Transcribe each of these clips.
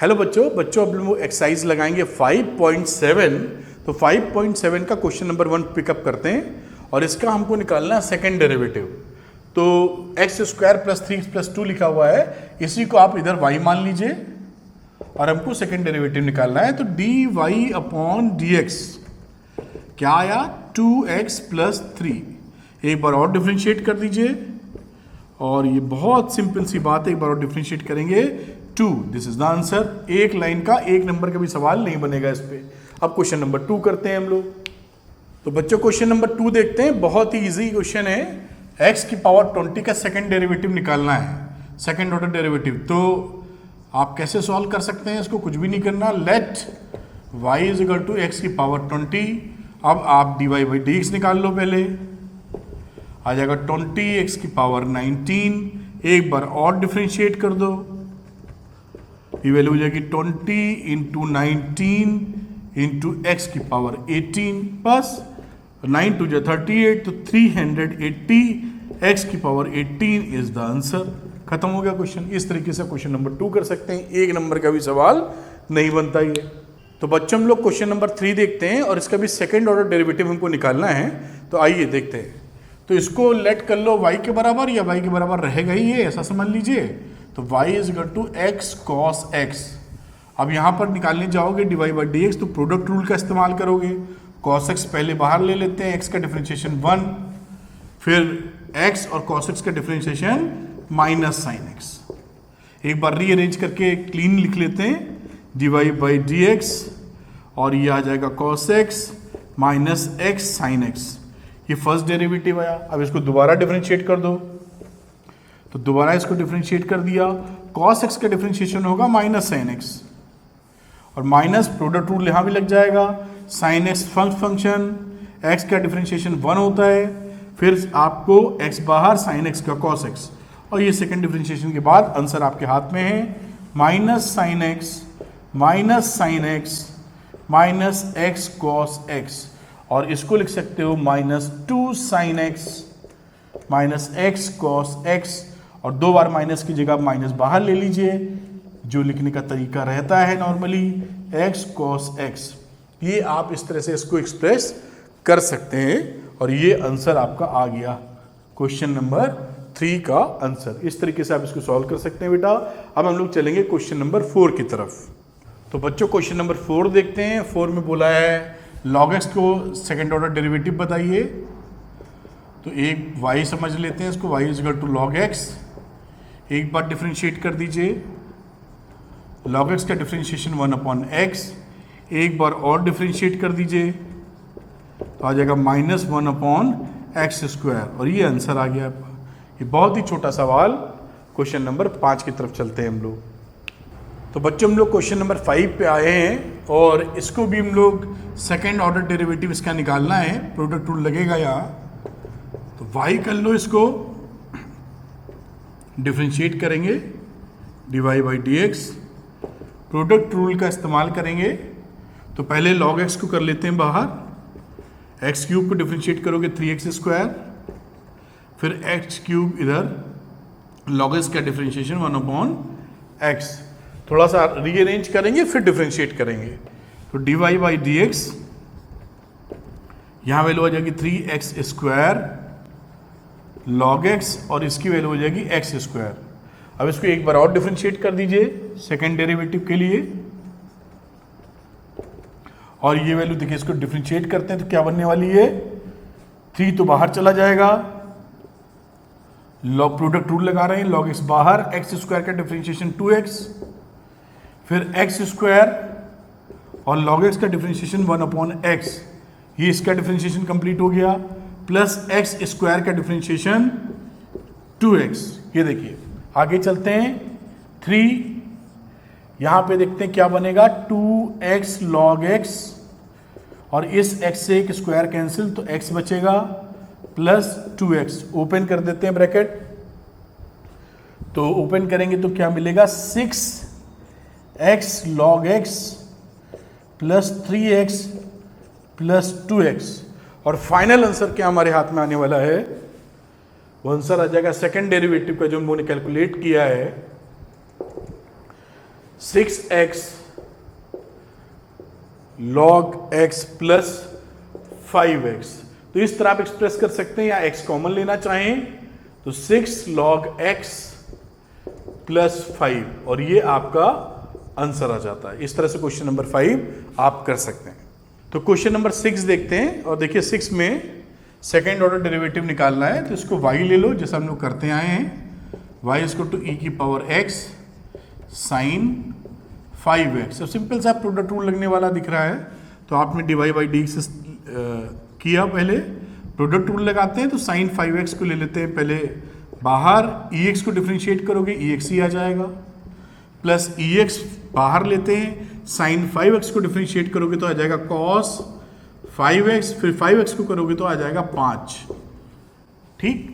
Hello बच्चों अब लोग एक्सरसाइज लगाएंगे 5.7। तो 5.7 का क्वेश्चन नंबर 1 पिकअप करते हैं और इसका हमको निकालना है सेकेंड डेरिवेटिव। तो एक्स स्क्वायर प्लस 3x+2 लिखा हुआ है, इसी को आप इधर y मान लीजिए और हमको सेकेंड डेरिवेटिव निकालना है। तो dy/dx क्या आया 2x+3। एक बार और डिफरेंशिएट कर दीजिए और ये बहुत सिंपल सी बात है, एक बार और डिफरेंशिएट करेंगे 2। This is the answer. एक लाइन का एक नंबर का भी सवाल नहीं बनेगा इस पे। अब क्वेश्चन नंबर 2 करते हैं हम लोग। तो बच्चों क्वेश्चन नंबर 2 देखते हैं, बहुत ही इजी क्वेश्चन है। x की पावर 20 का सेकंड डेरिवेटिव निकालना है, सेकंड ऑर्डर डेरिवेटिव। तो आप कैसे सॉल्व कर सकते हैं इसको? कुछ भी नहीं करना, लेट y = x की पावर 20। अब आप dy/dx निकाल लो, पहले आ जाएगा 20x की पावर 19। एक बार और डिफरेंशिएट कर दो, ये वैल्यू हो जाएगी 20 × 19 × x की पावर 18 बस 9 2 जा 38, तो 380 x की पावर 18 इज द आंसर। खत्म हो गया क्वेश्चन। इस तरीके से क्वेश्चन नंबर 2 कर सकते हैं, एक नंबर का भी सवाल नहीं बनता ही है। तो बच्चों हम लोग क्वेश्चन नंबर 3 देखते हैं और इसका भी सेकेंड ऑर्डर डेरिवेटिव हमको निकालना है। तो आइए देखते हैं। तो इसको लेट कर लो y के बराबर, या y के बराबर रहेगा ही ये, ऐसा समझ लीजिए। तो y = x cos x। अब यहाँ पर निकालने जाओगे dy/dx, तो प्रोडक्ट रूल का इस्तेमाल करोगे। cos x पहले बाहर ले लेते हैं, x का डिफरेंशिएशन 1, फिर x और cos x का डिफरेंशिएशन -sin x। एक बार रीअरेंज करके क्लीन लिख लेते हैं, dy/dx और ये आ जाएगा cos x -x sin x। ये फर्स्ट डेरिवेटिव आया। अब इसको दोबारा डिफरेंशिएट कर दो, तो दोबारा इसको डिफरेंशिएट कर दिया। cos x का डिफरेंशिएशन होगा -sin x और माइनस प्रोडक्ट रूल यहाँ भी लग जाएगा। sin x फंक्शन, x का डिफरेंशिएशन 1 होता है, फिर आपको x बाहर sin x का cos x, और ये सेकेंड डिफरेंशिएशन के बाद आंसर आपके हाथ में है -sin x -x cos x, और इसको लिख सकते हो -2 sin x cos x, और दो बार माइनस की जगह माइनस बाहर ले लीजिए, जो लिखने का तरीका रहता है नॉर्मली x cos x। ये आप इस तरह से इसको एक्सप्रेस कर सकते हैं और ये आंसर आपका आ गया क्वेश्चन नंबर 3 का आंसर। इस तरीके से आप इसको सॉल्व कर सकते हैं बेटा। अब हम लोग चलेंगे क्वेश्चन नंबर 4 की तरफ। तो बच्चों क्वेश्चन नंबर 4 देखते हैं। 4 में बोला है log x को सेकेंड ऑर्डर डेरिवेटिव बताइए। तो एक y समझ लेते हैं इसको, y = log x। एक बार डिफरेंशिएट कर दीजिए, log x का डिफरेंशिएशन 1/x। एक बार और डिफरेंशिएट कर दीजिए, तो आ जाएगा -1/x², और ये आंसर आ गया। ये बहुत ही छोटा सवाल। क्वेश्चन नंबर 5 की तरफ चलते हैं हम लोग। तो बच्चों हम लोग क्वेश्चन नंबर 5 पे आए हैं और इसको भी हम लोग सेकेंड ऑर्डर डेरिवेटिव इसका निकालना है। प्रोडक्ट रूल लगेगा यहाँ, तो y कर लो, इसको डिफरेंशिएट करेंगे dy/dx। प्रोडक्ट रूल का इस्तेमाल करेंगे, तो पहले log x को कर लेते हैं बाहर, x³ को डिफरेंशिएट करोगे 3x², फिर x³ इधर, log x का डिफरेंशिएशन 1/x। थोड़ा सा रीअरेंज करेंगे फिर डिफरेंशिएट करेंगे। तो dy/dx यहाँ वैल्यू हो जाएगी 3x² log x, और इसकी वैल्यू हो जाएगी x²। अब इसको एक बार और डिफरेंशिएट कर दीजिए सेकेंड डेरिवेटिव के लिए, और ये वैल्यू देखिए, इसको डिफरेंशिएट करते हैं तो क्या बनने वाली है, 3 तो बाहर चला जाएगा, लॉग प्रोडक्ट रूल लगा रहे हैं, log x बाहर, x² का डिफरेंशिएशन 2x, फिर x² और log x का डिफरेंशिएशन 1/x। ये इसका डिफरेंशिएशन कंप्लीट हो गया, प्लस x² का डिफरेंशिएशन 2x। ये देखिए आगे चलते हैं 3, यहाँ पे देखते हैं क्या बनेगा, 2x log x, और इस x से एक स्क्वायर कैंसिल, तो x बचेगा प्लस 2x। ओपन कर देते हैं ब्रैकेट, तो ओपन करेंगे तो क्या मिलेगा, 6x log x plus 3x plus 2x। और फाइनल आंसर क्या हमारे हाथ में आने वाला है, वो आंसर आ जाएगा सेकेंड डेरिवेटिव का जो हमने कैलकुलेट किया है 6x log x plus 5x। तो इस तरह आप एक्सप्रेस कर सकते हैं, या x कॉमन लेना चाहें तो 6 log x प्लस 5, और ये आपका आंसर आ जाता है। इस तरह से क्वेश्चन नंबर 5 आप कर सकते हैं। तो क्वेश्चन नंबर 6 देखते हैं, और देखिए 6 में सेकेंड ऑर्डर डेरिवेटिव निकालना है, तो इसको y ले लो जैसा हम लोग करते आए हैं, y इक्वल टू e की पावर x साइन 5x। अब सिंपल सा प्रोडक्ट रूल लगने वाला दिख रहा है, तो आपने डिवाइड बाई डी एक्स किया, पहले प्रोडक्ट रूल लगाते हैं, तो साइन 5x को ले लेते हैं पहले बाहर, ex को डिफ्रेंशिएट करोगे ex ही आ जाएगा, प्लस ex बाहर लेते हैं, साइन 5x को डिफ्रेंशिएट करोगे तो आ जाएगा cos 5x, फिर 5x को करोगे तो आ जाएगा 5। ठीक,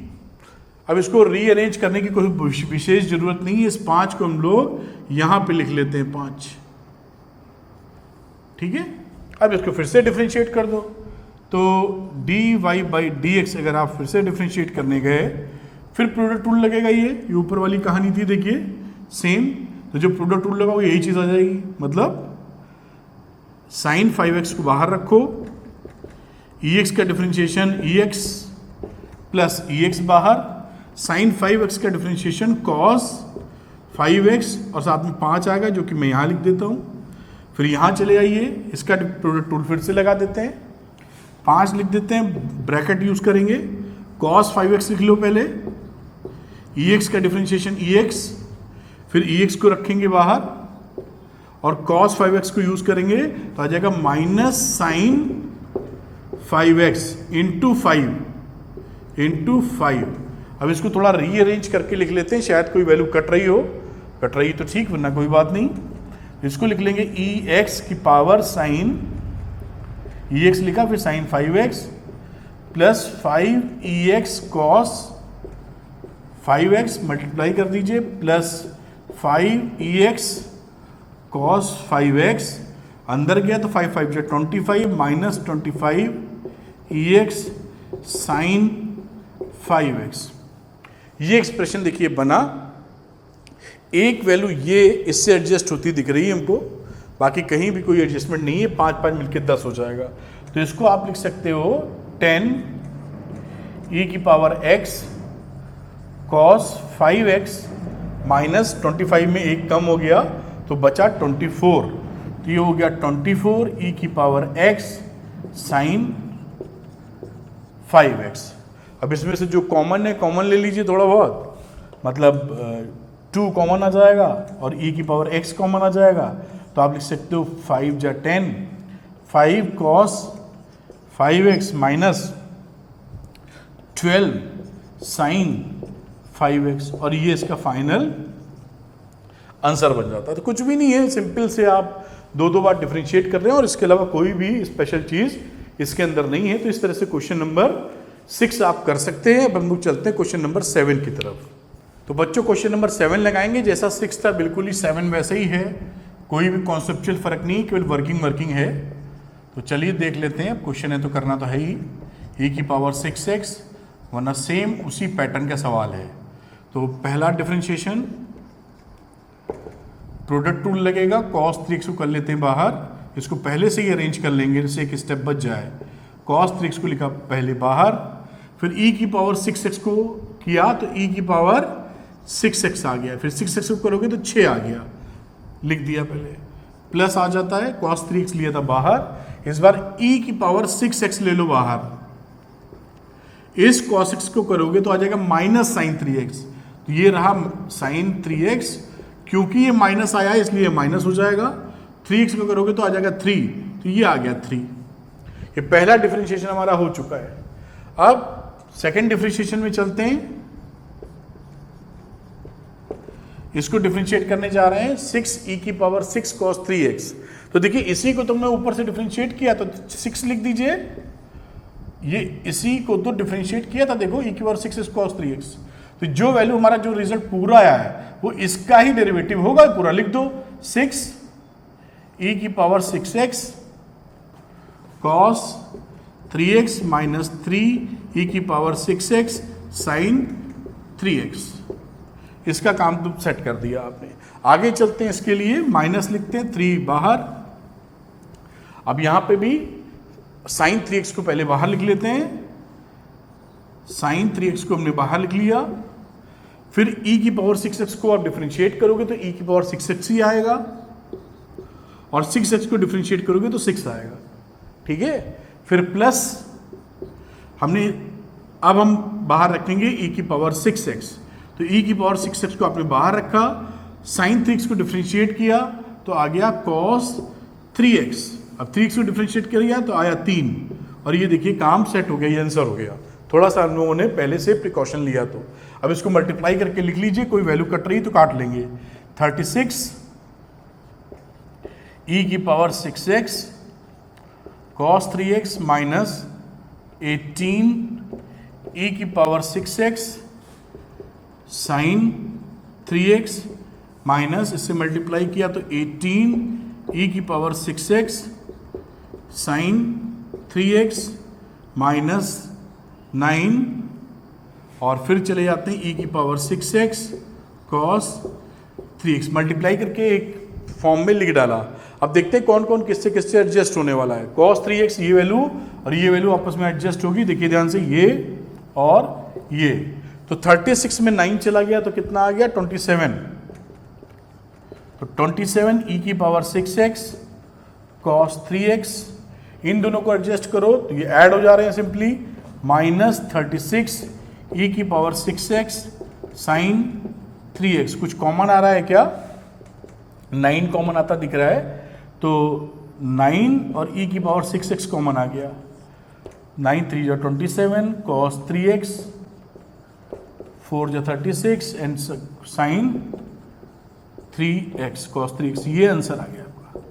अब इसको रीअरेंज करने की कोई विशेष जरूरत नहीं है, इस 5 को हम लोग यहां पे लिख लेते हैं 5। ठीक है, अब इसको फिर से डिफ्रेंशिएट कर दो, तो dy बाई dx अगर आप फिर से डिफ्रेंशिएट करने गए, फिर प्रोडक्ट रूल लगेगा। ये ऊपर वाली कहानी थी, देखिए सेम, तो जो प्रोडक्ट रूल लगा वो यही चीज आ जाएगी, मतलब साइन 5x को बाहर रखो, ex का डिफ्रेंशिएशन ex प्लस ex बाहर, साइन 5x का डिफ्रेंशिएशन cos 5x, और साथ में 5 आएगा जो कि मैं यहाँ लिख देता हूँ। फिर यहाँ चले आइए, इसका प्रोडक्ट रूल फिर से लगा देते हैं, 5 लिख देते हैं, ब्रैकेट यूज करेंगे, cos 5x लिख लो पहले, ex का डिफ्रेंशिएशन ex, फिर ex को रखेंगे बाहर, और cos 5x को यूज करेंगे तो आ जाएगा माइनस साइन 5x इंटू 5। अब इसको थोड़ा रीअरेंज करके लिख लेते हैं, शायद कोई वैल्यू कट रही तो ठीक, वरना कोई बात नहीं। इसको लिख लेंगे ex की पावर साइन, ex लिखा, फिर sign 5x plus 5ex cos 5x, multiply कर दीजिए, प्लस 5ex cos 5x, अंदर गया तो 5 5 25 माइनस 25ex साइन 5x। ये एक्सप्रेशन देखिए बना, एक वैल्यू ये इससे एडजस्ट होती दिख रही है हमको, बाकी कहीं भी कोई एडजस्टमेंट नहीं है, 5 5 मिलके 10 हो जाएगा। तो इसको आप लिख सकते हो 10 e की power x cos 5x minus 25 में एक कम हो गया तो बचा 24, तो ये हो गया 24 e की पावर x साइन 5x। अब इसमें से जो कॉमन है कॉमन ले लीजिए थोड़ा बहुत, मतलब 2 कॉमन आ जाएगा और e की पावर x कॉमन आ जाएगा, तो आप लिख सकते हो 5 जा 10, 5 cos 5x minus 12 sign 5x, और ये इसका फाइनल आंसर बन जाता है। तो कुछ भी नहीं है, सिंपल से आप 2 बार डिफरेंशिएट कर रहे हैं और इसके अलावा कोई भी स्पेशल चीज इसके अंदर नहीं है। तो इस तरह से क्वेश्चन नंबर 6 आप कर सकते हैं। अब हम लोग चलते हैं क्वेश्चन नंबर 7 की तरफ। तो बच्चों क्वेश्चन नंबर 7 लगाएंगे, जैसा 6 था बिल्कुल ही 7 वैसे ही है, कोई भी कॉन्सेप्चुअल फर्क नहीं, केवल वर्किंग है। तो चलिए देख लेते हैं, अब क्वेश्चन है तो करना तो है ही, e की पावर 6x, वरना सेम उसी पैटर्न का सवाल है। तो पहला डिफरेंशिएशन प्रोडक्ट रूल लगेगा, cos 3x को कर लेते हैं बाहर, इसको पहले से ही अरेंज कर लेंगे जिससे एक स्टेप बच जाए। cos 3x को लिखा पहले बाहर, फिर e की पावर 6x को किया तो e की पावर 6x आ गया, फिर 6x को करोगे तो 6 आ गया, लिख दिया पहले, प्लस आ जाता है, cos 3x लिया था बाहर, इस बार e की पावर 6x ले लो बाहर, इस cos x को करोगे तो आ जाएगा माइनस साइन 3x, तो ये रहा साइन 3x, क्योंकि ये माइनस आया है इसलिए माइनस हो जाएगा, 3x को करोगे तो आ जाएगा 3, तो ये आ गया 3। ये पहला डिफरेंशिएशन हमारा हो चुका है। अब सेकंड डिफरेंशिएशन में चलते हैं, इसको डिफरेंशिएट करने जा रहे हैं, 6e की पावर 6 cos 3x। तो देखिए इसी को तुमने ऊपर से डिफरेंशिएट किया तो 6 लिख दीजिए, ये इसी को तो डिफरेंशिएट किया था, देखो e की पावर 6 cos 3x, तो जो वैल्यू हमारा जो रिजल्ट पूरा आया है वो इसका ही डेरिवेटिव होगा, पूरा लिख दो, 6e की power 6x cos 3x minus 3e की पावर 6x साइन 3x। इसका काम तो सेट कर दिया आपने। आगे चलते हैं, इसके लिए माइनस लिखते हैं, 3 बाहर। अब यहां पे भी साइन 3x को पहले बाहर लिख लेते हैं, साइन 3x को हमने बाहर लिख लिया। फिर e की पावर 6x को आप डिफरेंशिएट करोगे तो e की पावर 6x ही आएगा, और 6x को डिफरेंशिएट करोगे तो 6 आएगा, ठीक है। फिर प्लस हमने, अब हम बाहर रखेंगे e की पावर 6x, तो e की पावर 6x को आपने बाहर रखा, साइन 3x को डिफरेंशिएट किया तो आ गया cos 3x। अब 3x को डिफरेंशिएट किया तो आया 3, और ये देखिए काम सेट हो गया, ये आंसर हो गया। थोड़ा सा हम लोगों ने पहले से प्रिकॉशन लिया। तो अब इसको मल्टीप्लाई करके लिख लीजिए, कोई वैल्यू कट रही तो काट लेंगे। 36 e की power 6x cos 3x minus 18 e की power 6x sine 3x minus, इससे मल्टीप्लाई किया तो 18 e की power 6x sine 3x minus 9, और फिर चले जाते हैं e की power 6x cos 3x, multiply करके एक फॉर्म में लिख डाला। अब देखते हैं कौन कौन किससे किससे एडजस्ट होने वाला है। cos 3x ये वैल्यू और ये वैल्यू आपस में एडजस्ट होगी, देखिए ध्यान से, ये और ये। तो 36 में 9 चला गया तो कितना आ गया, 27। तो 27 e की पावर 6x cos 3x, इन दोनों को एडजस्ट करो तो ये ऐड हो जा रहे हैं सिंपली, माइनस 36 e की पावर 6x साइन 3x। कुछ कॉमन आ रहा है क्या, 9 कॉमन आता दिख रहा है, तो 9 और e की पावर 6x कॉमन आ गया, 9 3 जो 27 cos 3x, 4 जो 36 and sign 3x cos 3x, ये आंसर आ गया आपका।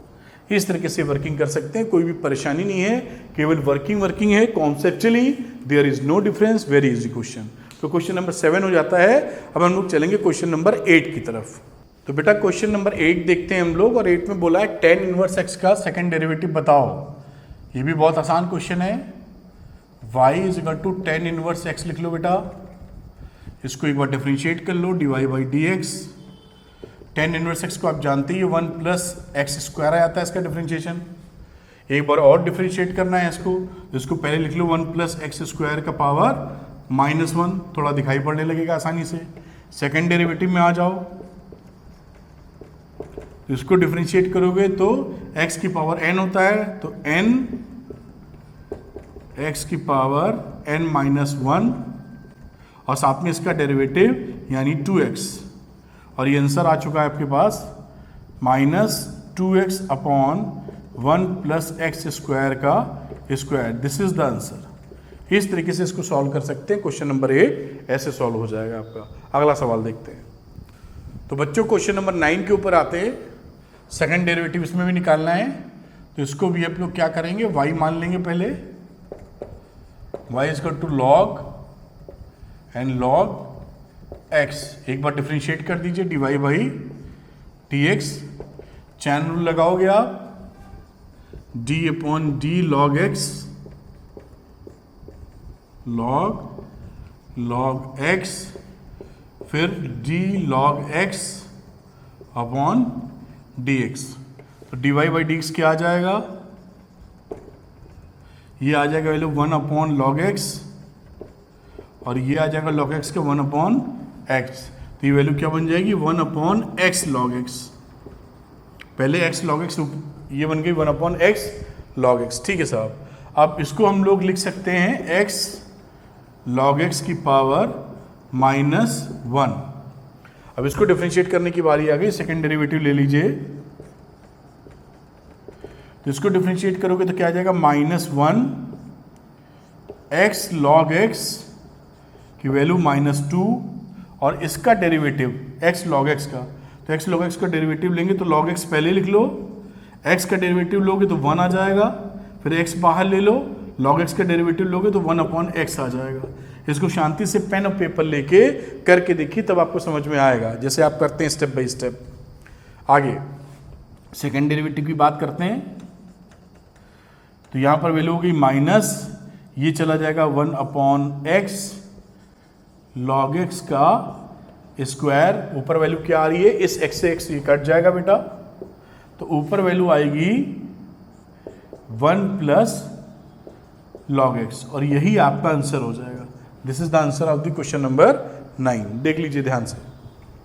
इस तरीके से वर्किंग कर सकते हैं, कोई भी परेशानी नहीं है, केवल वर्किंग है। Conceptually there is no difference, very easy question. तो क्वेश्चन नंबर 7 हो जाता है। अब हम लोग चलेंगे क्वेश्चन नंबर 8 की तरफ। तो बेटा क्वेश्चन नंबर 8 देखते हैं हम लोग, और 8 में बोला है tan इनवर्स x का सेकंड डेरिवेटिव बताओ। ये भी बहुत आसान क्वेश्चन है। y is equal to tan inverse x लिख लो बेटा, इसको एक बार डिफरेंशिएट कर लो, dy by dx। tan inverse x को आप जानते ही 1 प्लस एक्स स्क्वायर आ जाता है इसका डिफरेंशिएशन। एक बार और डिफरेंशिएट करना है इसको पहले लिख लो 1 प्लस एक्स स्क्वायर का पावर -1, थोड़ा दिखाई पड़ने लगेगा आसानी से। सेकेंड डेरिवेटिव में आ जाओ, इसको डिफरेंशिएट करोगे तो x की पावर n होता है, तो n x की पावर n -1 और साथ में इसका डेरिवेटिव यानी 2x, और ये आंसर आ चुका है आपके पास -2x upon 1 plus x square का square. This is the answer. इस तरीके से इसको सॉल्व कर सकते हैं। क्वेश्चन नंबर 8 ऐसे सॉल्व हो जाएगा आपका। अगला सवाल देखते हैं। तो बच्चों क्वेश्चन नंबर 9 के ऊपर आते हैं। सेकंड डेरिवेटिव इसमें भी निकालना है, तो इसको भी आप लोग क्या करेंगे, y मान लेंगे पहले, y is equal to log and log x। एक बार डिफरेंशिएट कर दीजिए dy by dx। Chain rule लगाओगे आप, d upon d log x, log x, फिर d log x upon dx। तो dy बाई dx क्या आ जाएगा, ये आ जाएगा वैल्यू 1 अपॉन log x, और ये आ जाएगा log x का 1 अपॉन x। तो ये वैल्यू क्या बन जाएगी, 1 अपॉन x log x। पहले x log x, ये बन गई 1 अपॉन x log x। ठीक है साहब। अब इसको हम लोग लिख सकते हैं x log x की पावर -1। अब इसको डिफरेंशिएट करने की बारी आ गई। सेकेंड डेरिवेटिव ले लीजिए, तो इसको डिफरेंशिएट करोगे तो क्या आ जाएगा, -1 x log x की वैल्यू -2, और इसका डेरिवेटिव x log x का, तो x log x का डेरिवेटिव लेंगे तो log x पहले लिख लो, x का डेरिवेटिव लोगे तो 1 आ जाएगा, फिर x बाहर ले लो, log x का डेरिवेटिव लोगे तो 1 अपॉन x आ जाएगा। इसको शांति से पेन और पेपर लेके करके देखिए, तब आपको समझ में आएगा, जैसे आप करते हैं स्टेप बाय स्टेप। आगे सेकेंड डेरिवेटिव की बात करते हैं, तो यहाँ पर वैल्यू हो गई माइनस, ये चला जाएगा 1 अपॉन x log x का स्क्वायर, ऊपर वैल्यू क्या आ रही है, इस x से x ये कट जाएगा बेटा, तो ऊपर वैल्यू आएगी 1 प्लस log x, और यही आपका आंसर हो जाएगा। This is the answer of the question number 9। देख लीजिए ध्यान से।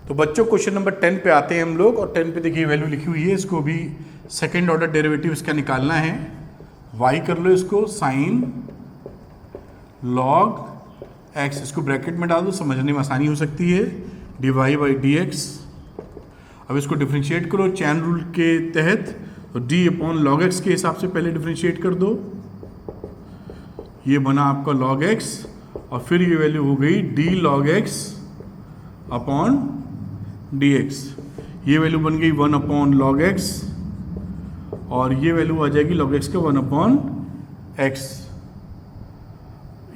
तो बच्चों क्वेश्चन नंबर 10 पे आते हैं हम लोग, और 10 पे देखिए वैल्यू लिखी हुई है, इसको भी सेकेंड ऑर्डर डेरिवेटिव इसका निकालना है। y कर लो इसको साइन log x, इसको ब्रैकेट में डाल दो, समझने में आसानी हो सकती है, dy बाई dx। अब इसको डिफ्रेंशिएट करो चैन रूल के तहत, तो d अपॉन log x के हिसाब से पहले डिफ्रेंशिएट कर दो, ये बना आपका log x, और फिर ये वैल्यू हो गई d log x upon dx, ये वैल्यू बन गई 1 अपॉन log x, और ये वैल्यू आ जाएगी log x का 1 अपॉन x।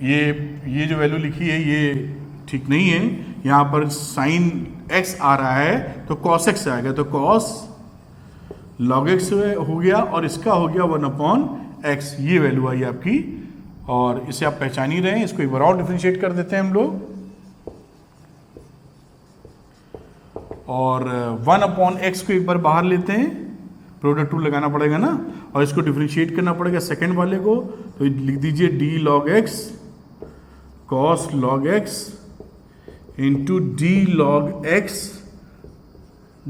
ये जो वैल्यू लिखी है ये ठीक नहीं है, यहाँ पर साइन x आ रहा है तो cos x आएगा, तो cos log x हो गया, और इसका हो गया 1 अपॉन x, ये वैल्यू आई आपकी, और इसे आप पहचान ही रहे हैं। इसको एक बार और डिफरेंशिएट कर देते हैं हम लोग, और 1 अपॉन x को एक बार बाहर लेते हैं, प्रोडक्ट रूल लगाना पड़ेगा ना, और इसको डिफरेंशिएट करना पड़ेगा सेकंड वाले को, तो लिख दीजिए d log x cos log x into d log x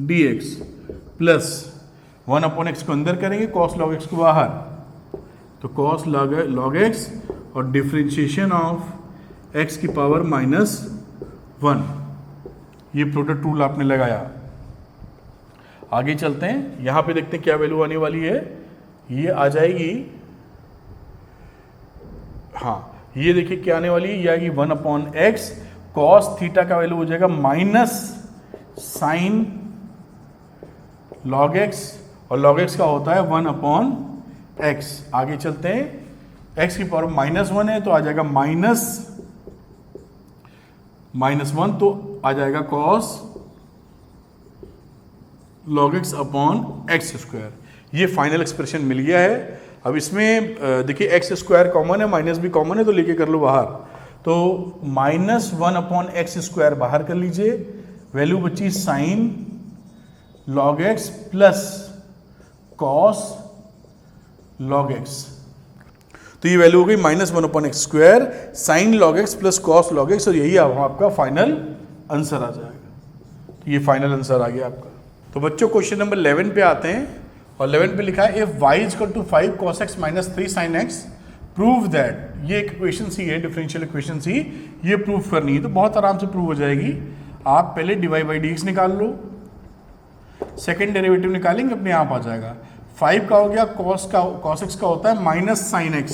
dx plus 1 upon x को अंदर करेंगे, cos log x को बाहर, तो cos log x और डिफरेंशिएशन ऑफ x की पावर -1, ये प्रोडक्ट रूल आपने लगाया। आगे चलते हैं, यहां पे देखते हैं क्या वैल्यू आने वाली है, ये आ जाएगी, हाँ ये देखिए क्या आने वाली है, ये आएगी 1 अपॉन x, cos थीटा का वैल्यू हो जाएगा माइनस साइन log x, और log x का होता है 1 अपॉन x। आगे चलते हैं, x की पावर -1 है तो आ जाएगा -1, तो आ जाएगा cos log x upon x square. ये फाइनल एक्सप्रेशन मिल गया है। अब इसमें देखिए एक्स स्क्वायर कॉमन है, माइनस भी कॉमन है, तो लेके कर लो बाहर, तो -1 अपॉन एक्स स्क्वायर बाहर कर लीजिए, वैल्यू बची sine log x plus cos log x, तो ये वैल्यू हो गई -1 upon x square sine log x plus cos log x, और यही आपका फाइनल आंसर आ जाएगा। तो ये फाइनल आंसर आ गया आपका। तो बच्चों क्वेश्चन नंबर 11 पे आते हैं, और 11 पे लिखा है if y equal to 5 cos x minus 3 sin x prove that, ये एक इक्वेशन सी है, डिफरेंशियल इक्वेशन सी, ये प्रूव करनी है, तो बहुत आराम से प्रूव हो जाएगी। आप पहले dy बाई dx निकाल लो, सेकेंड डेरिवेटिव निकालेंगे, अपने आप आ जाएगा। 5 का हो गया cos x का होता है माइनस साइन x,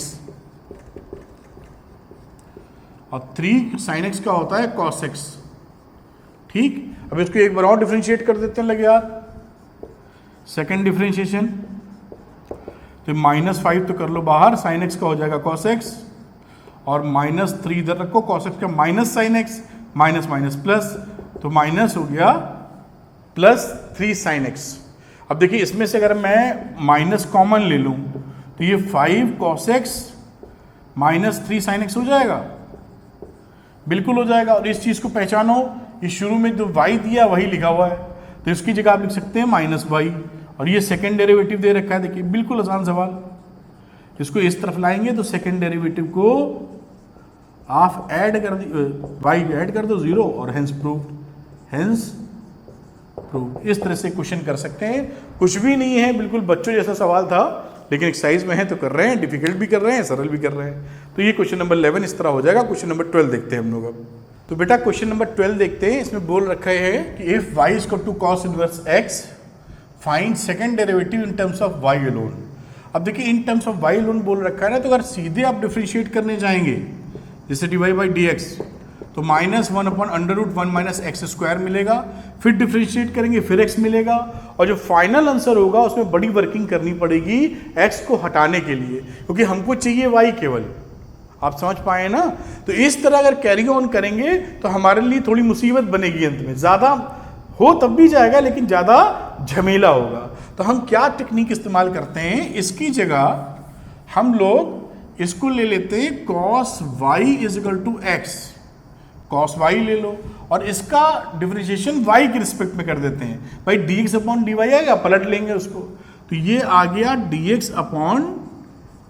और 3 sin x का होता है cos x। ठीक, अब इसको एक बार और डिफरेंशिएट कर देते हैं, लगे यार, सेकेंड डिफरेंशिएशन, तो -5 तो कर लो बाहर, sin x का हो जाएगा cos x, और -3 इधर रखो, cos x का minus sin x, minus minus plus, तो माइनस हो गया +3 sin x। अब देखिए इसमें से अगर मैं माइनस कॉमन ले लूं तो ये 5 cos x -3 sin x हो जाएगा, बिल्कुल हो जाएगा। और इस चीज को पहचानो, ये शुरू में जो y दिया वही लिखा हुआ है, तो इसकी जगह आप लिख सकते हैं -y, और ये सेकेंड डेरिवेटिव दे रखा है, देखिए बिल्कुल आसान सवाल। इसको इस तरफ लाएंगे तो सेकेंड डेरिवेटिव को आप ऐड कर y ऐड कर दो 0, और हेंस प्रूव्ड, इस तरह से क्वेश्चन कर सकते हैं। कुछ भी नहीं है, बिल्कुल बच्चों जैसा सवाल था, लेकिन एक्सरसाइज में है तो कर रहे हैं, डिफिकल्ट भी कर रहे हैं, सरल भी कर रहे हैं। तो ये क्वेश्चन नंबर 11 इस तरह हो जाएगा। क्वेश्चन नंबर 12 देखते हैं हम लोग अब। तो बेटा क्वेश्चन नंबर 12 देखते हैं, इसमें बोल रखा है कि if y is equal to cos inverse x find second derivative in terms of y alone. अब देखिए in terms of y alone बोल रखा है ना, तो अगर सीधे आप डिफरेंशिएट करने जाएंगे, जैसे dy बाई dx, तो -1 अपॉन √1 माइनस एक्स स्क्वायर मिलेगा, फिर डिफरेंशिएट करेंगे फिर x मिलेगा, और जो फाइनल आंसर होगा उसमें बड़ी वर्किंग करनी पड़ेगी x को हटाने के लिए, क्योंकि हमको चाहिए y केवल। आप समझ पाए ना? तो इस तरह अगर कैरी ऑन करेंगे तो हमारे लिए थोड़ी मुसीबत बनेगी, अंत में ज़्यादा हो तब भी जाएगा, लेकिन ज़्यादा झमेला होगा। तो हम क्या टेक्निक इस्तेमाल करते हैं, इसकी जगह हम लोग इसको ले लेते हैं cos y is equal to x. cos y ले लो और इसका डिफरेंशिएशन y के रिस्पेक्ट में कर देते हैं। भाई dx अपॉन dy आएगा, पलट लेंगे उसको, तो ये आ गया dx अपॉन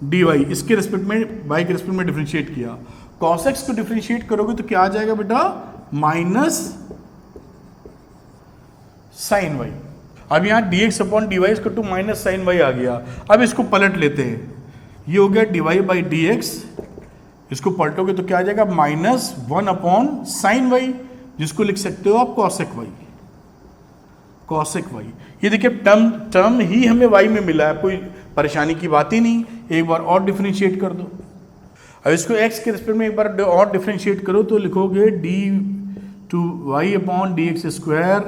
dy, इसके रिस्पेक्ट में y के रिस्पेक्ट में डिफरेंशिएट किया। cos x को डिफरेंशिएट करोगे तो क्या आ जाएगा बेटा, माइनस साइन y। अब यहाँ dx अपॉन dy इसको टू माइनस साइन y आ गया। अब इसको पलट लेते हैं, ये हो गया dy बाई dx, इसको पलटोगे तो क्या आ जाएगा, माइनस 1 अपॉन साइन y, जिसको लिख सकते हो आप कॉसेक y, कॉसेक y। ये देखिए टर्म ही हमें y में मिला है, कोई परेशानी की बात ही नहीं। एक बार और डिफरेंशिएट कर दो, अब इसको x के रिस्पेक्ट में एक बार और डिफरेंशिएट करो तो लिखोगे d two y upon d x square,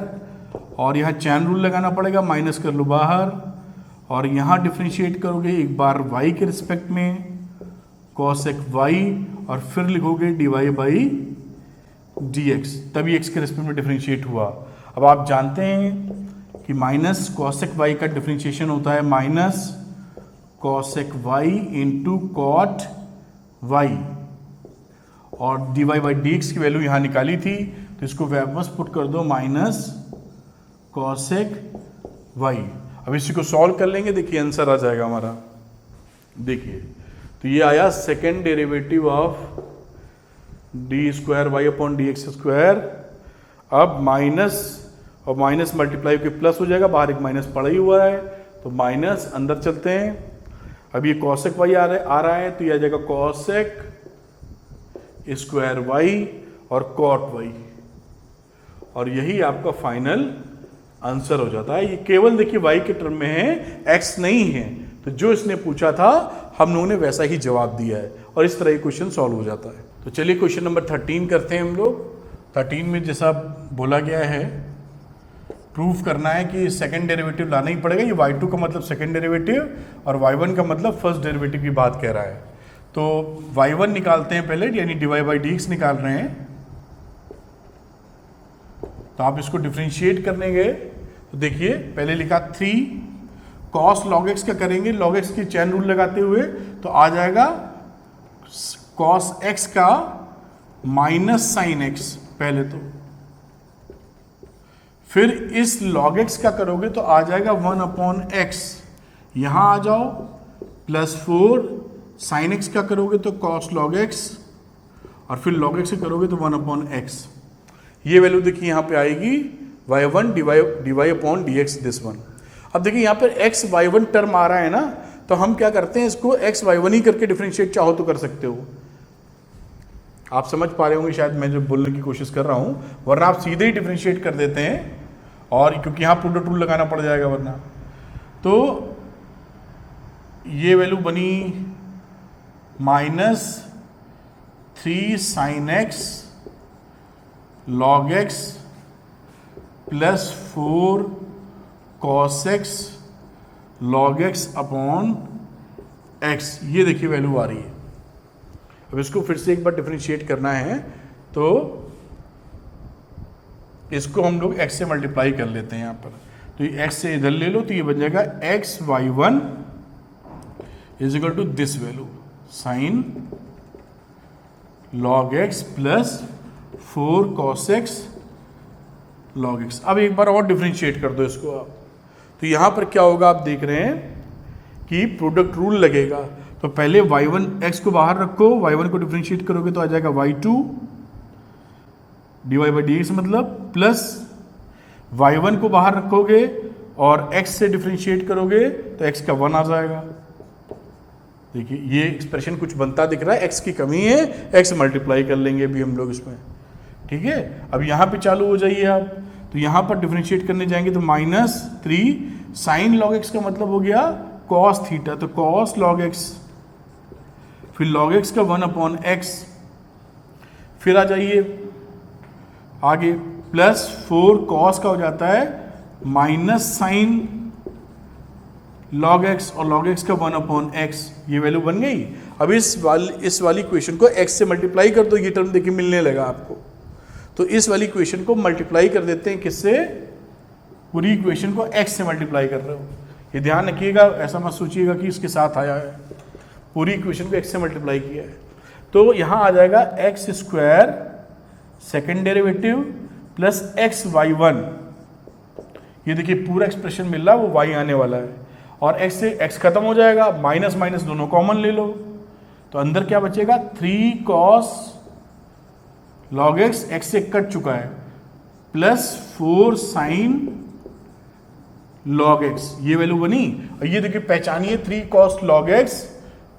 और यहाँ चैन रूल लगाना पड़ेगा, माइनस कर लो बाहर, और यहाँ डिफरेंशिएट करोगे एक बार y के रिस्पेक्ट में कॉसेक y, और फिर लिखोगे d y by d x, तभी x के रिस्पेक्ट में डिफरेंशिएट हुआ। अब आप जानते हैं कि माइनस कॉसेक y का डिफरेंशिएशन होता है minus cosec y into cot y, और d y by d x की वैल्यू यहाँ निकाली थी तो इसको वापस पुट कर दो माइनस कॉसेक y। अब इसी को सॉल्व कर लेंगे, देखिए आंसर आ जाएगा हमारा। देखिए तो ये आया second derivative of d square y upon d x square. अब माइनस और माइनस मल्टीप्लाई के प्लस हो जाएगा, बाहर एक माइनस पड़ा ही हुआ है तो माइनस, अंदर चलते हैं। अब ये कॉसेक वाई आ रहा है तो ये आ जाएगा कॉसेक स्क्वायर वाई और कॉट वाई, और यही आपका फाइनल आंसर हो जाता है। ये केवल देखिए y के टर्म में है, x नहीं है, तो जो इसने पूछा था हम लोगों ने वैसा ही जवाब दिया है, और इस तरह ये क्वेश्चन सॉल्व हो जाता है। तो चलिए क्वेश्चन नंबर 13 करते हैं हम लोग। 13 में जैसा बोला गया है, प्रूफ करना है कि सेकंड डेरिवेटिव लाना ही पड़ेगा। ये y2 का मतलब सेकंड डेरिवेटिव और y1 का मतलब फर्स्ट डेरिवेटिव की बात कह रहा है। तो y1 निकालते हैं पहले, यानी dy बाई dx निकाल रहे हैं। तो आप इसको डिफरेंशिएट करने गए तो देखिए पहले लिखा 3 cos log x का करेंगे, log x की चैन रूल लगाते हुए, तो आ जाएगा cos x का माइनस साइन x पहले, तो फिर इस log x का करोगे तो आ जाएगा 1 अपॉन x, यहां आ जाओ, प्लस 4 साइन x का करोगे तो cos log x, और फिर log x का करोगे तो 1 अपॉन x। ये वैल्यू देखिए यहाँ पे आएगी y1 dy upon dx this one. अब देखिए यहाँ पर x y1 टर्म आ रहा है ना, तो हम क्या करते हैं, इसको x y1 ही करके डिफरेंशिएट चाहो तो कर सकते हो। आप समझ पा रहे होंगे शायद मैं जो बोलने की कोशिश कर रहा हूँ, वरना आप सीधे ही डिफरेंशिएट कर देते हैं, और क्योंकि यहाँ प्रोडक्ट रूल लगाना पड़ जाएगा वरना। तो ये वैल्यू बनी -3 sine x log x plus 4 cos x log x अपॉन x, ये देखिए वैल्यू आ रही है। अब इसको फिर से एक बार डिफरेंशिएट करना है, तो इसको हम लोग x से मल्टीप्लाई कर लेते हैं यहाँ पर। तो ये x से इधर ले लो तो ये बन जाएगा x y1 is equal to this value sine log x plus 4 cos x log x। अब एक बार और डिफरेंशिएट कर दो इसको आप, तो यहाँ पर क्या होगा आप देख रहे हैं कि प्रोडक्ट रूल लगेगा। तो पहले y1 x को बाहर रखो, y1 को डिफरेंशिएट करोगे तो आ जाएगा y2 dy बाई dx मतलब, प्लस y1 को बाहर रखोगे और x से डिफरेंशिएट करोगे तो x का 1 आ जाएगा। देखिए ये एक्सप्रेशन कुछ बनता दिख रहा है, x की कमी है, x मल्टीप्लाई कर लेंगे अभी हम लोग इसमें, ठीक है। अब यहाँ पे चालू हो जाइए आप, तो यहाँ पर डिफरेंशिएट करने जाएंगे तो -3 साइन log x का मतलब हो गया cos थीटा, तो cos log x, फिर log x का 1 अपॉन x, फिर आ जाइए आगे, प्लस 4 cos का हो जाता है माइनस साइन log x, और log x का 1 अपॉन x, ये वैल्यू बन गई। अब इस वाली इक्वेशन को x से मल्टीप्लाई कर दो, ये टर्म देखिए मिलने लगा आपको। तो इस वाली इक्वेशन को मल्टीप्लाई कर देते हैं किससे, पूरी इक्वेशन को x से मल्टीप्लाई कर रहे हो, ये ध्यान रखिएगा, ऐसा मत सोचिएगा कि इसके साथ आया है, पूरी इक्वेशन को x से मल्टीप्लाई किया है। तो यहाँ आ जाएगा x square second derivative plus x y one, ये देखिए पूरा एक्सप्रेशन मिल रहा है, वो वाई आने वाला है, और एक्स से एक्स खत्म हो जाएगा, माइनस माइनस दोनों कॉमन ले लो, तो अंदर क्या बचेगा 3 cos log x, एक्स से कट चुका है, प्लस 4 sin log x, ये वैल्यू बनी। और ये देखिए पहचानिए 3 cos log x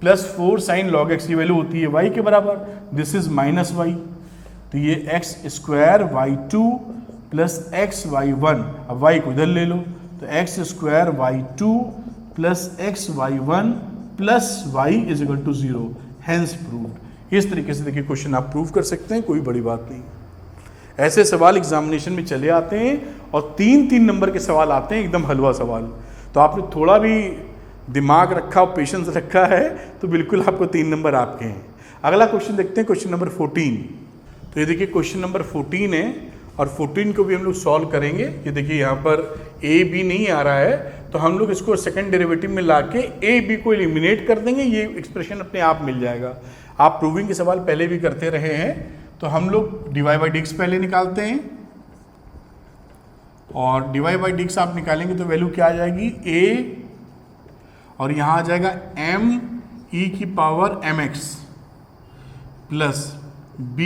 plus 4 sin log x, ये वैल्यू होती है y के बराबर, दिस इज माइनस वाई, तो ये x square y two plus x y one, अब y को इधर ले लो, तो x square y two plus x y one plus y is equal to 0, hence proved. इस तरीके से देखिए क्वेश्चन आप प्रूव कर सकते हैं, कोई बड़ी बात नहीं। ऐसे सवाल एग्जामिनेशन में चले आते हैं और 3-3 नंबर के सवाल आते हैं, एकदम हलवा सवाल। तो आपने थोड़ा भी दिमाग रखा और पेशेंस रखा है तो बिल्कुल आपको 3 नंबर आपके हैं। अगला क्वेश्चन देखते हैं, क्वेश्चन नंबर 14। तो ये देखिए क्वेश्चन नंबर 14 है और 14 को भी हम लोग सॉल्व करेंगे। ये देखिए यहाँ पर ए बी नहीं आ रहा है, तो हम लोग इसको सेकंड डेरिवेटिव में लाके ए बी को एलिमिनेट कर देंगे, ये एक्सप्रेशन अपने आप मिल जाएगा। आप प्रूविंग के सवाल पहले भी करते रहे हैं, तो हम लोग dy बाई डिक्स पहले निकालते हैं, और dy बाई डिक्स आप निकालेंगे तो वैल्यू क्या आ जाएगी a, और यहाँ आ जाएगा m e की पावर mx प्लस b,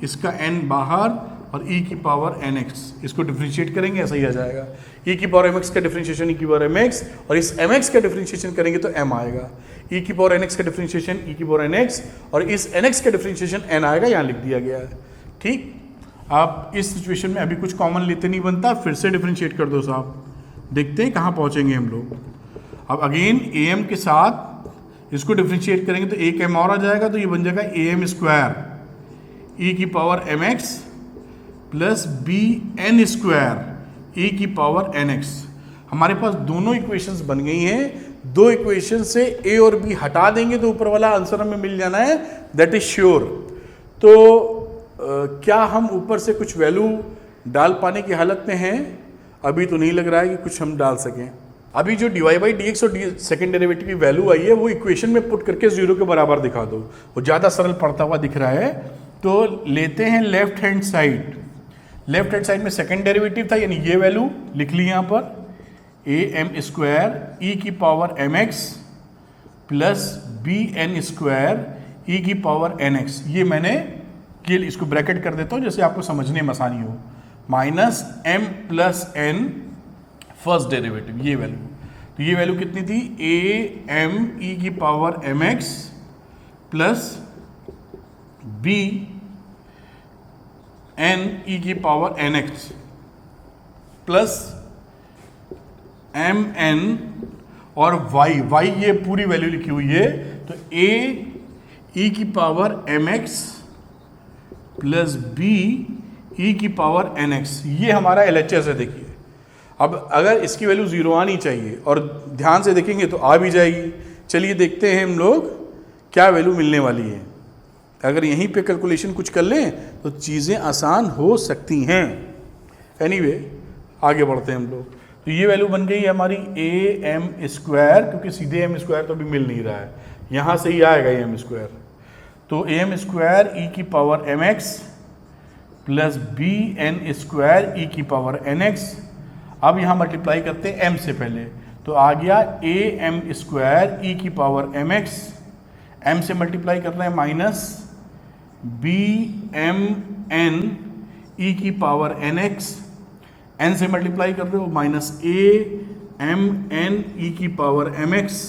इसका n बाहर और e की पावर nx, इसको डिफरेंशिएट करेंगे ऐसा ही आ जाएगा। e की पावर mx का डिफरेंशिएशन e की पावर mx, और इस mx का डिफरेंशिएशन करेंगे तो m आएगा। e की पावर nx का डिफरेंशिएशन e की पावर nx, और इस nx का डिफरेंशिएशन n आएगा, यहाँ लिख दिया गया है। ठीक, आप इस सिचुएशन में अभी कुछ कॉमन लेते नहीं बनता, फिर से डिफरेंशिएट कर दो साहब, देखते हैं कहाँ पहुँचेंगे हम लोग। अब अगेन am के साथ इसको डिफरेंशिएट करेंगे तो एक m और आ जाएगा, तो ये बन जाएगा am स्क्वायर e की power mx plus b n square e की पावर nx। हमारे पास दोनों इक्वेशंस बन गई हैं। दो इक्वेशन से a और b हटा देंगे तो ऊपर वाला आंसर हमें मिल जाना है, दैट इज श्योर। तो क्या हम ऊपर से कुछ वैल्यू डाल पाने की हालत में हैं? अभी तो नहीं लग रहा है कि कुछ हम डाल सकें। अभी जो dy बाई डी एक्स और सेकेंड डेरिवेटिव की वैल्यू आई है वो इक्वेशन में पुट करके 0 के बराबर दिखा दो, वो ज़्यादा सरल पड़ता हुआ दिख रहा है। तो लेते हैं left hand side, left hand side में सेकेंड डेरिवेटिव था, यानी ये वैल्यू लिख ली यहाँ पर ए एम स्क्वायर ई की power m x plus b n square e की पावर एन एक्स, ये मैंने इसको ब्रैकेट कर देता हूँ जैसे आपको समझने में आसानी हो, minus m plus n first derivative, ये वैल्यू। तो ये वैल्यू कितनी थी, ए एम ई की power m x plus b n e की power n x plus m n और वाई, वाई ये पूरी वैल्यू लिखी हुई है, तो ए ई की power m x plus b e की पावर एन एक्स, ये हमारा LHS है। देखिए अब अगर इसकी वैल्यू 0 आनी चाहिए और ध्यान से देखेंगे तो आ भी जाएगी। चलिए देखते हैं हम लोग क्या वैल्यू मिलने वाली है। अगर यहीं पे कैलकुलेशन कुछ कर लें तो चीज़ें आसान हो सकती हैं। एनीवे आगे बढ़ते हैं हम लोग। तो ये वैल्यू बन गई है हमारी ए एम स्क्वायर, क्योंकि सीधे एम स्क्वायर तो अभी मिल नहीं रहा है, यहाँ से ही आएगा ए एम स्क्वायर। तो ए एम स्क्वायर ई की power m x plus b n square e की पावर एन एक्स। अब यहाँ मल्टीप्लाई करते हैं m से पहले, तो आ गया ए एम स्क्वायर ई की पावर एम एक्स, m से मल्टीप्लाई कर रहे हैं minus b m n e की पावर एन एक्स, n से मल्टीप्लाई कर रहे हो minus a m n e की पावर एम एक्स,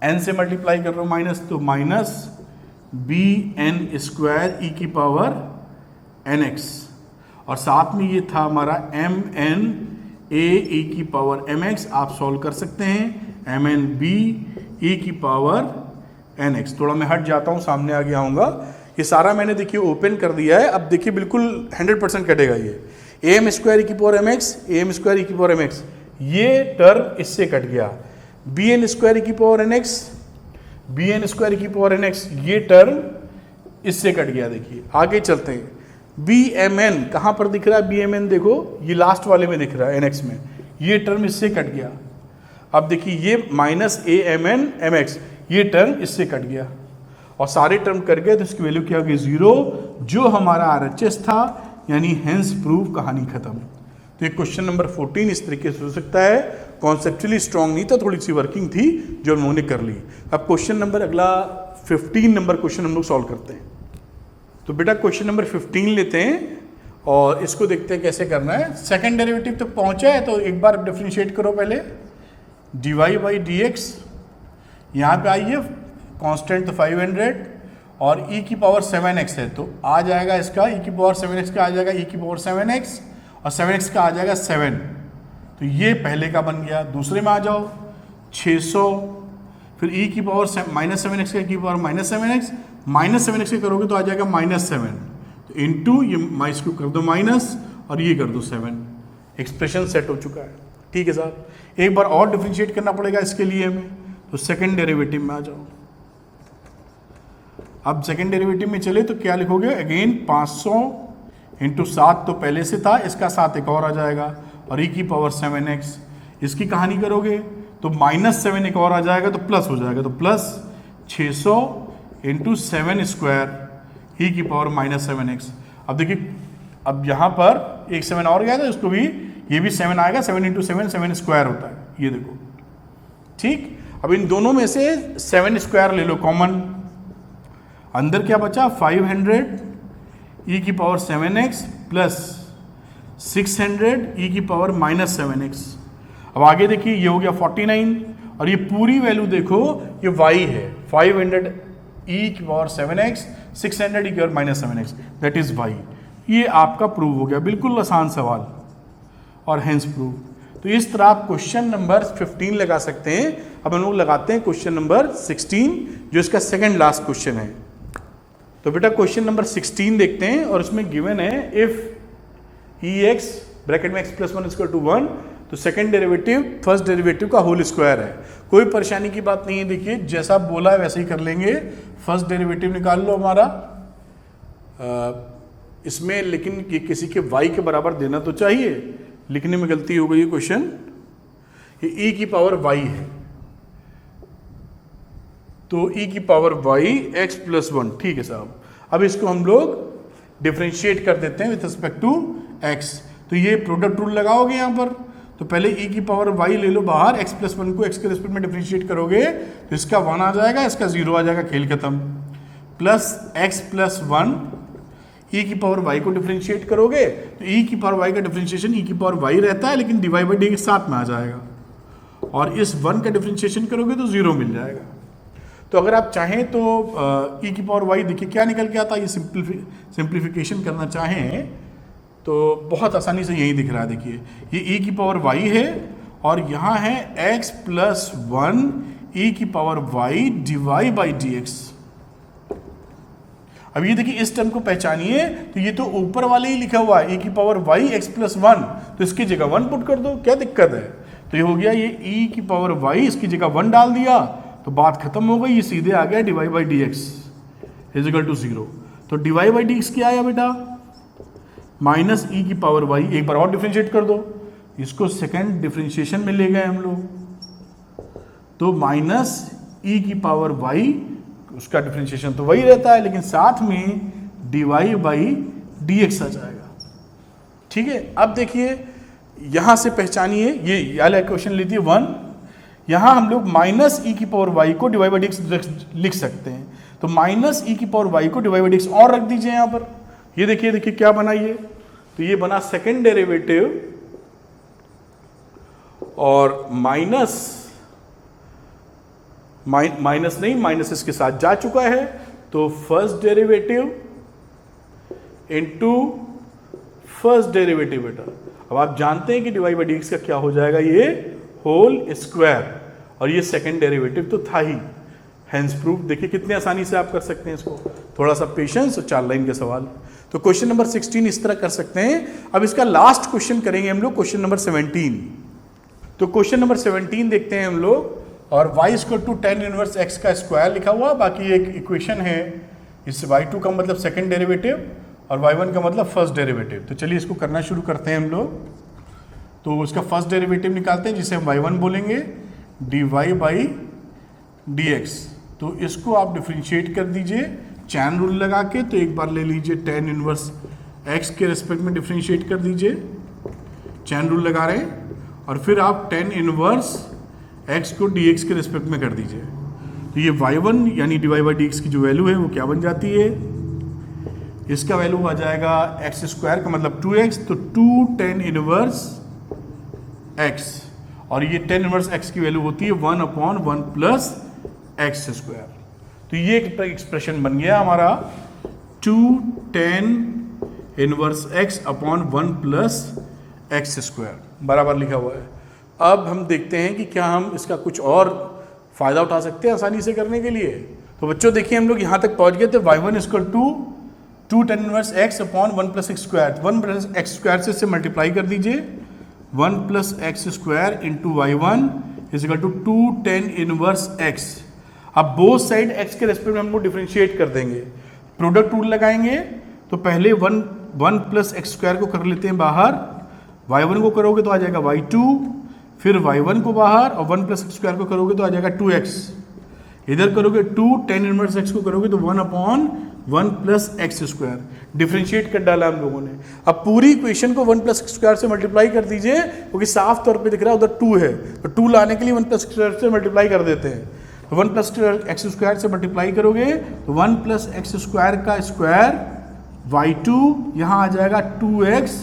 n से मल्टीप्लाई कर रहे हो माइनस, तो minus b n square e की पावर एन एक्स, और साथ में ये था हमारा एम एन ए ई की पावर एम एक्स। आप सॉल्व कर सकते हैं एम एन बी ई की पावर एन एक्स। थोड़ा मैं हट जाता हूँ, सामने आगे आऊँगा। ये सारा मैंने देखिए ओपन कर दिया है। अब देखिए बिल्कुल 100% कटेगा ये ए एम स्क्वायर ई की power m x, a m square e की पावर एम एक्स, ये टर्म इससे कट गया। बी एन स्क्वायर ई की power n x, b n square e की पावर एन एक्स, ये टर्म इससे कट गया। देखिए आगे चलते हैं। बी एम एन कहाँ पर दिख रहा है, बी एम एन देखो ये लास्ट वाले में दिख रहा है एन एक्स में, ये टर्म इससे कट गया। अब देखिए ये minus a m n m x, ये टर्म इससे कट गया और सारे टर्म कट गए, तो इसकी वैल्यू क्या होगी 0। जो हमारा RHS था, यानी हेंस प्रूव, कहानी खत्म। तो ये क्वेश्चन नंबर 14 इस तरीके से हो सकता है, कॉन्सेप्चुअली स्ट्रांग नहीं था, थोड़ी सी वर्किंग थी जो हम लोगों ने कर ली। अब क्वेश्चन नंबर अगला 15 नंबर क्वेश्चन हम लोग सॉल्व करते हैं। तो बेटा क्वेश्चन नंबर 15 लेते हैं और इसको देखते हैं कैसे करना है। सेकंड डेरिवेटिव तक पहुंचा है तो एक बार डिफरेंशिएट करो पहले, dy बाई डी एक्स, यहाँ पे आइए कांस्टेंट तो 500 और e की पावर 7x है, तो आ जाएगा इसका e की पावर 7x का आ जाएगा e की पावर 7x और 7x का आ जाएगा 7। तो ये पहले का बन गया। दूसरे में आ जाओ 600, फिर e की पावर माइनस 7x का e की पावर माइनस 7x के करोगे तो आ जाएगा -7, तो इंटू ये इसको कर दो माइनस और ये कर दो 7। एक्सप्रेशन सेट हो चुका है। ठीक है साहब, एक बार और डिफरेंशिएट करना पड़ेगा इसके लिए हमें, तो सेकंड डेरिवेटिव में आ जाओ। अब सेकंड डेरिवेटिव में चले तो क्या लिखोगे, अगेन 500 इंटू 7 तो पहले से था, इसका 7 एक और आ जाएगा और e की पावर 7x। इसकी कहानी करोगे तो -7 एक और आ जाएगा तो प्लस हो जाएगा, तो प्लस 600 इंटू 7 स्क्वायर e की पावर -7x। अब देखिए, अब यहाँ पर एक 7 और गया था, इसको भी ये भी 7 आएगा, 7 इंटू 7 स्क्वायर होता है, ये देखो। ठीक, अब इन दोनों में से 7 स्क्वायर ले लो कॉमन, अंदर क्या बचा 500 e की पावर 7x प्लस 600 e की पावर -7x। अब आगे देखिए, ये हो गया 49 और ये पूरी वैल्यू देखो, ये y है, 500 e की पावर 7x, 600 e की power -7x, that is y। ये आपका प्रूव हो गया, बिल्कुल आसान सवाल और हेंस प्रूव। तो इस तरह आप क्वेश्चन नंबर 15 लगा सकते हैं। अब हम लोग लगाते हैं क्वेश्चन नंबर 16, जो इसका सेकंड लास्ट क्वेश्चन है। तो बेटा क्वेश्चन नंबर 16 देखते हैं और उसमें गिवन है इफ ex ब्रैकेट में x प्लस 1 इक्वल टू 1, तो सेकंड डेरिवेटिव फर्स्ट डेरिवेटिव का होल स्क्वायर है। कोई परेशानी की बात नहीं है, देखिए जैसा बोला है वैसे ही कर लेंगे। फर्स्ट डेरिवेटिव निकाल लो हमारा, इसमें लेकिन ये किसी के y के बराबर देना तो चाहिए, लिखने में गलती हो गई है क्वेश्चन। ये e की पावर y है, तो e की पावर y x प्लस 1। ठीक है साहब, अब इसको हम लोग डिफरेंशिएट कर देते हैं विथ रिस्पेक्ट टू x। तो ये प्रोडक्ट रूल लगाओगे यहाँ पर, तो पहले e की पावर y ले लो बाहर, x प्लस 1 को x के रिस्पेक्ट में डिफरेंशिएट करोगे तो इसका 1 आ जाएगा, इसका 0 आ जाएगा, खेल खत्म। प्लस x प्लस 1 e की पावर y को डिफरेंशिएट करोगे तो e की पावर y का डिफरेंशिएशन e की पावर y रहता है, लेकिन डिवाइड बाई डी के साथ में आ जाएगा, और इस 1 का डिफरेंशिएशन करोगे तो 0 मिल जाएगा। तो अगर आप चाहें तो e की पावर y देखिए क्या निकल के आता है, ये सिंप्लीफिकेशन करना चाहें तो बहुत आसानी से यही दिख रहा है। देखिए ये e की पावर y है और यहाँ है x प्लस 1 e की power y divide by d x. अब ये देखिए इस टर्म को पहचानिए, तो ये तो ऊपर वाले ही लिखा हुआ है e की पावर y x प्लस 1, तो इसकी जगह 1 पुट कर दो, क्या दिक्कत है। तो ये हो गया, ये e की पावर y, इसकी जगह 1 डाल दिया तो बात खत्म हो गई, ये सीधे आ गया divide by d x is equal to 0। तो डिवाइड बाई डी एक्स क्या आया बेटा, माइनस e की पावर y। एक बार और डिफरेंशिएट कर दो, इसको सेकंड डिफरेंशिएशन में ले गए हम लोग, तो माइनस e की पावर y, उसका डिफरेंशिएशन तो वही रहता है, लेकिन साथ में डिवाइड बाई डी एक्स आ जाएगा। ठीक है, अब देखिए यहां से पहचानिए, ये वाला क्वेश्चन लीजिए 1, यहां हम लोग माइनस e की पावर y को डिवाइड बाई डी एक्स लिख सकते हैं, तो माइनस e की पावर y को डिवाइड बाई डी एक्स और रख दीजिए यहां पर। ये देखिए क्या बना, ये तो ये बना सेकंड डेरिवेटिव और माइनस नहीं, माइनस इसके साथ जा चुका है, तो first derivative into first derivative बेटा। अब आप जानते हैं कि डिवाइड बाई डी एक्स का क्या हो जाएगा, ये होल स्क्वायर, और ये सेकंड डेरिवेटिव तो था ही, हेंस प्रूफ। देखिए कितने आसानी से आप कर सकते हैं इसको, थोड़ा सा पेशेंस और 4 लाइन के सवाल। तो क्वेश्चन नंबर 16 इस तरह कर सकते हैं। अब इसका लास्ट क्वेश्चन करेंगे हम लोग, क्वेश्चन नंबर 17। तो क्वेश्चन नंबर 17 देखते हैं हम लोग, और y equal to tan inverse x का स्क्वायर लिखा हुआ, बाकी एक इक्वेशन है, इससे y2 का मतलब सेकंड डेरिवेटिव और y1 का मतलब फर्स्ट डेरिवेटिव। तो चलिए इसको करना शुरू करते हैं हम लोग। तो उसका फर्स्ट डेरिवेटिव निकालते हैं, जिसे हम y1 बोलेंगे, dy बाई dx। तो इसको आप डिफरेंशिएट कर दीजिए चैन रूल लगा के, तो एक बार ले लीजिए tan इनवर्स x के रिस्पेक्ट में डिफ्रेंशिएट कर दीजिए, चैन रूल लगा रहे हैं, और फिर आप tan इनवर्स x को dx के रिस्पेक्ट में कर दीजिए। तो ये y1 यानी dy बाई dx की जो वैल्यू है वो क्या बन जाती है, इसका वैल्यू आ जाएगा एक्स स्क्वायर का मतलब 2x, तो 2 tan इनवर्स x, और ये tan इनवर्स x की वैल्यू होती है 1/1 प्लस एक्स स्क्वायर। तो ये एक एक्सप्रेशन बन गया हमारा 2 tan inverse x upon 1 plus x square बराबर लिखा हुआ है। अब हम देखते हैं कि क्या हम इसका कुछ और फ़ायदा उठा सकते हैं आसानी से करने के लिए। तो बच्चों देखिए हम लोग यहाँ तक पहुँच गए थे, y1 equal to 2 tan inverse x upon 1 plus x square, 1 plus x square से इससे मल्टीप्लाई कर दीजिए, 1 plus x square into y1 is equal to 2 tan inverse x। अब बोथ साइड x के रेस्पेक्ट में हम लोग डिफ्रेंशिएट कर देंगे, प्रोडक्ट रूल लगाएंगे। तो पहले 1 प्लस एक्स स्क्वायर को कर लेते हैं बाहर, y1 को करोगे तो आ जाएगा y2, फिर y1 को बाहर, और 1 प्लस एक्स स्क्वायर को करोगे तो आ जाएगा 2x। इधर करोगे 2 tan इनवर्स x को करोगे तो 1/1 प्लस एक्स स्क्वायर, डिफ्रेंशिएट कर डाला हम लोगों ने। अब पूरी इक्वेशन को 1 प्लस एक्स स्क्वायर से मल्टीप्लाई कर दीजिए, क्योंकि साफ तौर पे दिख रहा है उधर 2 है, तो 2 लाने के लिए 1 प्लस एक्स स्क्वायर से मल्टीप्लाई कर देते हैं। तो 1 प्लस एक्स स्क्वायर से मल्टीप्लाई करोगे तो 1 प्लस एक्स स्क्वायर का स्क्वायर y2, यहाँ आ जाएगा 2x,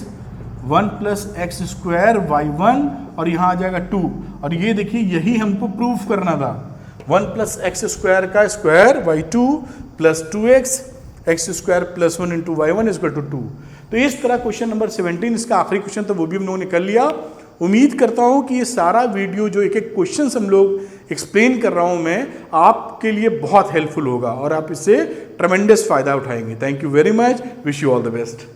1 plus x square y1, और यहाँ आ जाएगा 2। और ये देखिए यही हमको प्रूफ करना था, 1 प्लस एक्स स्क्वायर का square y2 plus 2x x square plus 1 into y1 is equal to 2। तो इस तरह क्वेश्चन नंबर 17 इसका आखिरी क्वेश्चन था, वो भी हम लोगों ने कर लिया। उम्मीद करता हूँ कि ये सारा वीडियो जो एक एक क्वेश्चन हम लोग एक्सप्लेन कर रहा हूँ मैं, आपके लिए बहुत हेल्पफुल होगा और आप इससे ट्रेमेंडस फायदा उठाएंगे। Thank you very much, wish you all the best.